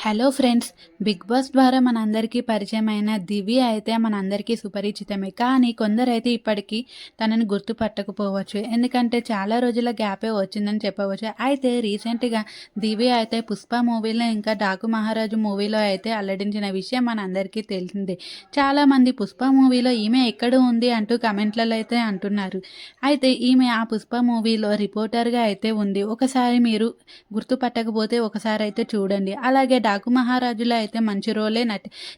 Hello friends! 'Big boss' ద్వారా మనందరికీ పరిచయమైన దివి అయితే మనందరికీ సుపరిచితమే. కానీ కొందరైతే ఇప్పటికీ తనని గుర్తుపట్టకపోవచ్చు. ఎందుకంటే చాలా రోజుల గ్యాపే వచ్చిందని చెప్పవచ్చు. అయితే రీసెంట్‌గా దివి అయితే 'పుష్ప' మూవీలో ఇంకా 'డాకు మహారాజు' మూవీలో అయితే అల్లడించిన విషయం మనందరికీ తెలిసిందే. చాలామంది 'పుష్ప' మూవీలో ఈమె ఎక్కడ ఉంది అంటూ కామెంట్లలో అయితే అంటున్నారు. అయితే ఈమె ఆ 'పుష్ప' మూవీలో రిపోర్టర్‌గా అయితే ఉంది. ఒకసారి మీరు గుర్తుపట్టకపోతే ఒకసారైతే చూడండి. అలాగే 'డాకు మహారాజులో' అయితే మంచి రోలే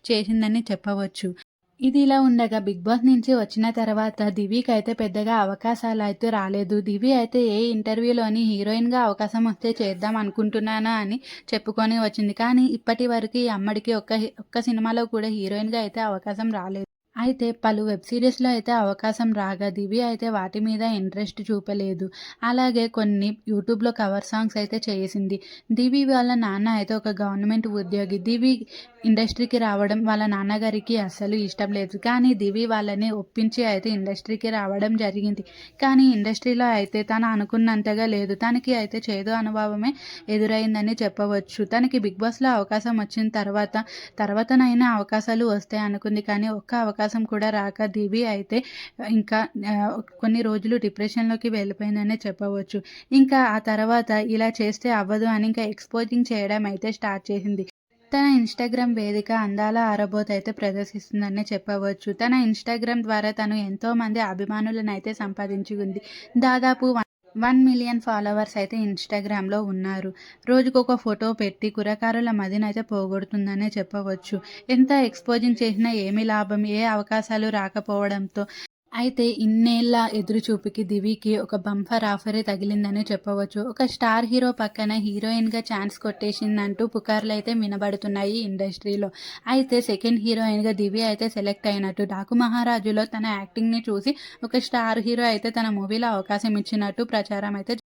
చేసిందని చెప్పవచ్చు. ఇది ఇలా ఉండగా 'బిగ్ బాస్' నుంచి వచ్చిన తర్వాత దివికైతే పెద్దగా అవకాశాలైతే రాలేదు. దివి అయితే ఏ ఇంటర్వ్యూలోని హీరోయిన్‌గా అవకాశం వస్తే చేద్దాం అనుకుంటున్నాను అని చెప్పుకొని వచ్చింది. కానీ ఇప్పటి వరకు ఈ అమ్మడికి ఒక్క సినిమాలో కూడా హీరోయిన్‌గా అయితే అవకాశం రాలేదు. అయితే పలు వెబ్ సీరీస్‌లో అయితే అవకాశం రాగా దివి అయితే వాటి మీద ఇంట్రెస్ట్ చూపలేదు. అలాగే కొన్ని యూట్యూబ్‌లో కవర్ సాంగ్స్ అయితే చేసింది. దివి వాళ్ళ నాన్న అయితే ఒక గవర్నమెంట్ ఉద్యోగి. దివి ఇండస్ట్రీకి రావడం వాళ్ళ నాన్నగారికి అస్సలు ఇష్టం లేదు. కానీ దివి వాళ్ళని ఒప్పించి అయితే ఇండస్ట్రీకి రావడం జరిగింది. కానీ ఇండస్ట్రీలో అయితే తను అనుకున్నంతగా లేదు. తనకి అయితే చేదు అనుభవమే ఎదురైందని చెప్పవచ్చు. తనకి 'బిగ్ బాస్'లో అవకాశం వచ్చిన తర్వాతనైనా అవకాశాలు వస్తాయి అనుకుంది. కానీ ఒక్క అవకాశం కూడా రాక దివి అయితే ఇంకా కొన్ని రోజులు డిప్రెషన్‌లోకి వెళ్ళిపోయిందనే చెప్పవచ్చు. ఇంకా ఆ తర్వాత ఇలా చేస్తే అవ్వదు అని ఇంకా ఎక్స్‌పోజింగ్ చేయడం అయితే స్టార్ట్ చేసింది. తన ఇన్‌స్టాగ్రామ్ వేదిక అందాల ఆరబోత అయితే ప్రదర్శిస్తుందనే చెప్పవచ్చు. తన ఇన్‌స్టాగ్రామ్ ద్వారా తను ఎంతోమంది అభిమానులనైతే సంపాదించుకుంది. దాదాపు 1,000,000 ఫాలోవర్స్ అయితే ఇన్‌స్టాగ్రామ్‌లో ఉన్నారు. రోజుకొక ఫోటో పెట్టి కుర్రకారుల మదినైతే పోగొడుతుందనే చెప్పవచ్చు. ఎంత ఎక్స్‌పోజింగ్ చేసినా ఏమి లాభం? ఏ అవకాశాలు రాకపోవడంతో అయితే ఇన్నేళ్ల ఎదురుచూపుకి దివికి ఒక బంపర్ ఆఫరే తగిలిందని చెప్పవచ్చు. ఒక స్టార్ హీరో పక్కన హీరోయిన్‌గా ఛాన్స్ కొట్టేసిందంటూ పుకార్లయితే వినబడుతున్నాయి ఇండస్ట్రీలో. అయితే సెకండ్ హీరోయిన్‌గా దివి అయితే సెలెక్ట్ అయినట్టు 'డాకు మహారాజులో' తన యాక్టింగ్‌ని చూసి ఒక స్టార్ హీరో అయితే తన మూవీలో అవకాశం ఇచ్చినట్టు ప్రచారం అయితే